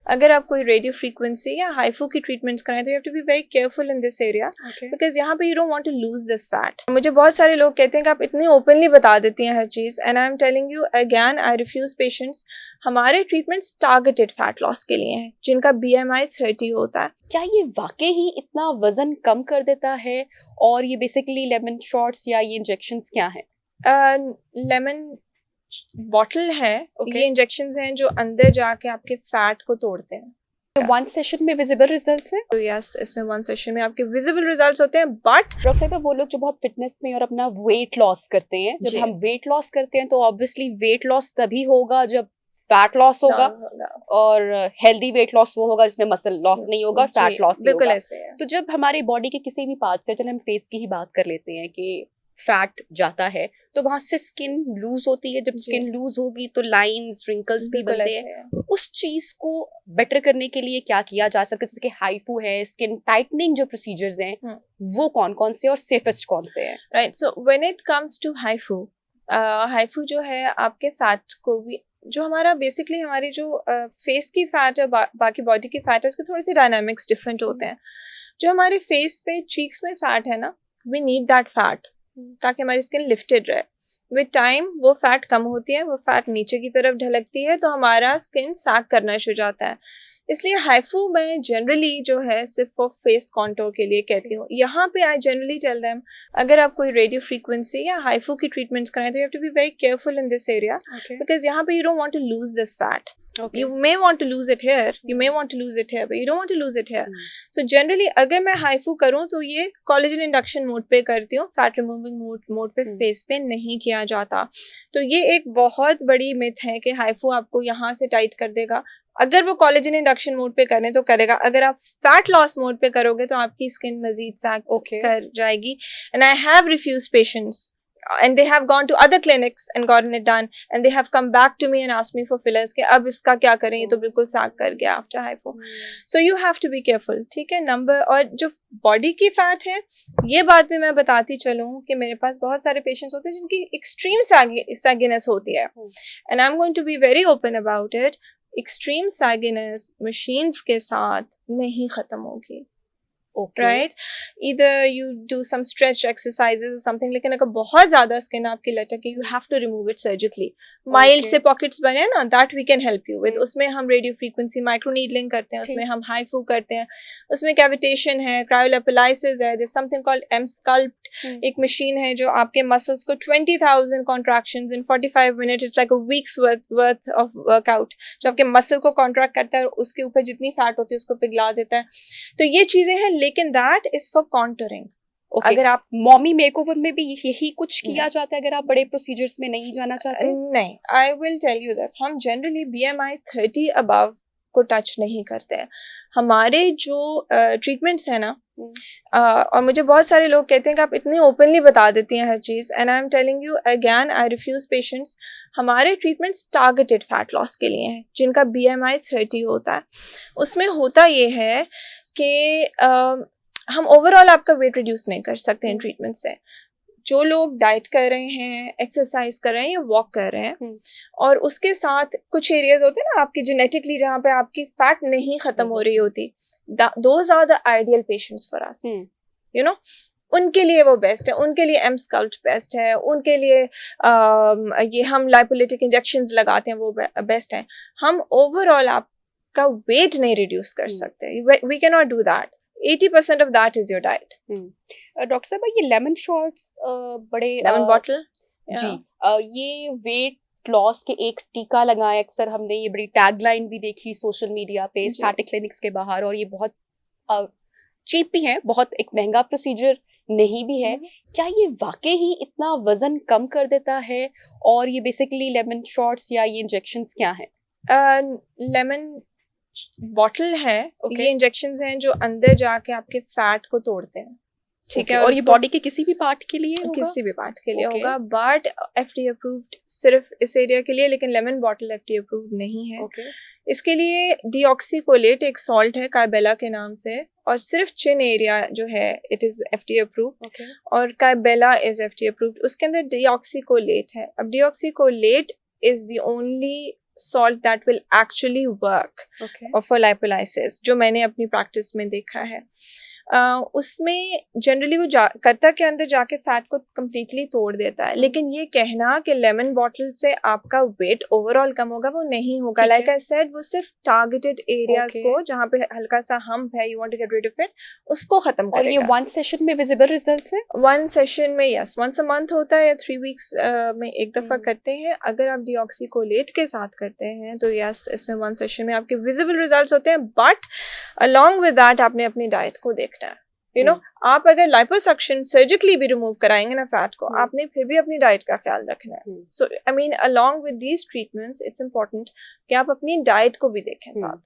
अगर आप कोई रेडियो फ्रीक्वेंसी या हाइफू की ट्रीटमेंट्स कराएं तो you have to be very careful in this area, because यहाँ पे you don't want to lose this fat. मुझे बहुत सारे लोग कहते हैं कि आप इतनी ओपनली बता देती हैं हर चीज़, and I am telling you again, I refuse patients. हमारे ट्रीटमेंट्स टारगेटेड फैट लॉस के लिए हैं जिनका BMI 30 होता है। क्या ये वाकई ही इतना वजन कम कर देता है? और ये बेसिकली लेमन शॉट्स या ये इंजेक्शंस क्या हैं? लेमन बॉटल है, ये इंजेक्शंस हैं जो अंदर जाके आपके फैट को तोड़ते हैं। वन सेशन में विजिबल रिजल्ट्स हैं? तो यस, इसमें वन सेशन में आपके विजिबल रिजल्ट्स होते हैं। बट डॉक्टर साहिबा, वो लोग जो बहुत फिटनेस में और अपना वेट लॉस करते हैं, जब हम वेट लॉस करते हैं तो ऑब्वियसली वेट लॉस तभी होगा जब फैट लॉस होगा, और हेल्दी वेट लॉस वो होगा जिसमें मसल लॉस नहीं होगा, फैट लॉस ही होगा। तो जब हमारे बॉडी के किसी भी पार्ट से, चलो हम फेस की ही बात कर लेते हैं, कि फैट जाता है तो वहां से स्किन लूज होती है। जब स्किन लूज होगी तो लाइंस, रिंकल्स भी बनते हैं। उस चीज को बेटर करने के लिए क्या किया जा सकता है? जैसे कि हाइफू है, स्किन टाइटनिंग जो प्रोसीजर्स हैं वो कौन कौन से और सेफेस्ट कौन से हैं? Right, so when it comes to HIFU, HIFU जो है आपके फैट को भी, जो हमारा बेसिकली हमारी जो फेस की फैट है, बाकी बॉडी की फैट है, उसके थोड़े से डायनामिक्स डिफरेंट होते हैं। जो हमारे फेस पे, चीक्स में फैट है ना, वी नीड दैट फैट ताकि हमारी स्किन लिफ्टेड रहे। विद टाइम वो फैट कम होती है, वो फैट नीचे की तरफ ढलकती है, तो हमारा स्किन सैग करना शुरू जाता है। इसलिए हाइफू मैं जनरली जो है सिर्फ फेस कॉन्टोर के लिए कहती हूँ। यहाँ पे आई जनरली टेल देम, अगर आप कोई रेडियो फ्रीक्वेंसी या हाइफू की ट्रीटमेंट्स कराएं तो you have to be very careful in this area, because यहाँ पे you don't want to lose this fat. You may want to lose it here, you may want to lose it here, but you don't want to lose it here. So generally अगर मैं HIFU करूँ तो ये collagen induction mode पे करती हूँ, fat removing mode पे, face पे नहीं किया जाता। तो ये एक बहुत बड़ी मिथ है कि हाइफू आपको यहाँ से टाइट कर देगा। अगर वो कोलेजन इंडक्शन मोड पे करें तो करेगा, अगर आप फैट लॉस मोड पे करोगे तो आपकी स्किन मजीद सैग कर जाएगी। And I have refuse patients and they have gone to other clinics and gotten it done, and they have come back to me and asked me for fillers के अब इसका क्या करें, ये तो बिल्कुल सैग कर गया after hypo. So you have to be careful, ठीक है। नंबर, और जो बॉडी की फैट है, ये बात भी मैं बताती चलूँ कि मेरे पास बहुत सारे पेशेंट्स होते हैं जिनकी एक्सट्रीम सैगिनेस होती है, and I'm going to be very open about it. Extreme sagginess machines के साथ नहीं खत्म होगी। Right? Either you do some stretch exercises or something, लेकिन अगर बहुत ज़्यादा स्किन आपकी लटके, you have to remove it surgically. Mild से pockets बने ना, that we can help you with. उसमें हम radio frequency micro needling करते हैं, उसमें हम HIFU करते हैं, उसमें cavitation है, cryolipolysis है, there's something called M-Sculpt, एक machine है जो आपके muscles को 20,000 contractions in 45 minutes, it's like a week's worth of workout, जो आपके muscle को contract करता है और उसके ऊपर जितनी fat होती है उसको पिघला देता है। तो ये चीज़ें हैं, लेकिन दैट इज फॉर कॉन्टरिंग। अगर आप मॉमी मेकओवर में भी यही कुछ किया जाता है, अगर आप बड़े प्रोसीजर्स में नहीं जाना चाहते? नहीं, I will tell you this, हम जनरली BMI 30 अबव को टच नहीं करते हैं। हमारे जो ट्रीटमेंट्स है ना, और मुझे बहुत सारे लोग कहते हैं कि आप इतनी ओपनली बता देती हैं हर चीज़, and I am telling you again, I refuse patients. हमारे ट्रीटमेंट्स टारगेटेड फैट लॉस के लिए हैं जिनका BMI 30 होता है। उसमें होता ये है कि हम ओवरऑल आपका वेट रिड्यूस नहीं कर सकते इन ट्रीटमेंट से। जो लोग डाइट कर रहे हैं, एक्सरसाइज कर रहे हैं या वॉक कर रहे हैं, और उसके साथ कुछ एरियाज होते हैं ना आपकी जेनेटिकली जहाँ पे आपकी फैट नहीं खत्म हो रही होती, those are the ideal patients for us, you know. उनके लिए वो बेस्ट है, उनके लिए M-Sculpt बेस्ट है, उनके लिए ये हम लाइपोलिटिक इंजेक्शंस लगाते हैं वो बेस्ट है। हम ओवरऑल आपका वेट नहीं रिड्यूस कर सकते, we can not do that. 80% of that is your diet. Doctor साहब, ये लेमन शॉट्स बड़े लेमन बॉटल जी, ये वेट लॉस के एक टीका लगाएं, अक्सर हमने ये बड़ी टैगलाइन भी देखी सोशल मीडिया पे स्टैटिक क्लिनिक्स के बाहर, और ये बहुत चीप भी है, बहुत एक महंगा प्रोसीजर नहीं भी है। क्या ये वाकई ही इतना वजन कम कर देता है? और ये बेसिकली लेमन शॉट्स या ये इंजेक्शंस क्या हैं? लेमन बॉटल है, ये इंजेक्शंस हैं जो अंदर जाके आपके फैट को तोड़ते हैं, ठीक है। और ये बॉडी के किसी भी पार्ट के लिए होगा? किसी भी पार्ट के लिए होगा, बट FDA अप्रूव्ड सिर्फ इस एरिया के लिए, लेकिन लेमन बॉटल FDA अप्रूव्ड नहीं है। इसके लिए डीऑक्सीकोलेट एक सॉल्ट है कायबेला के नाम से, और सिर्फ चिन एरिया जो है इट इज FDA अप्रूव्ड, और कायबेला इज FDA अप्रूव्ड। उसके अंदर डीऑक्सीकोलेट है। अब deoxycholate is the only salt that will actually work for lipolysis, जो मैंने अपनी प्रैक्टिस में देखा है। उसमें जनरली वो करता के अंदर जाके फैट को कम्प्लीटली तोड़ देता है, लेकिन ये कहना कि लेमन बॉटल से आपका वेट ओवरऑल कम होगा, वो नहीं होगा। लाइक आई सेड, वो सिर्फ टारगेटेड एरियाज को जहाँ पे हल्का सा हम्प है, you want to get rid of it, उसको खत्म करेगा। और ये वन सेशन में विजिबल रिजल्ट्स है? वन सेशन में यस, वंस अ मंथ होता है या 3 वीक्स में एक दफ़ा करते हैं। अगर आप डीऑक्सीकोलेट के साथ करते हैं तो यस, इसमें वन सेशन में आपके विजिबल रिजल्ट्स होते हैं, बट अलॉन्ग विद दैट आपने अपनी डाइट को देखना है। यू नो, आप अगर लाइपोसक्शन सर्जिकली भी रिमूव कराएंगे ना फैट को, आपने फिर भी अपनी डाइट का ख्याल रखना है। So I mean along with these treatments it's important कि आप अपनी डाइट को भी देखें साथ।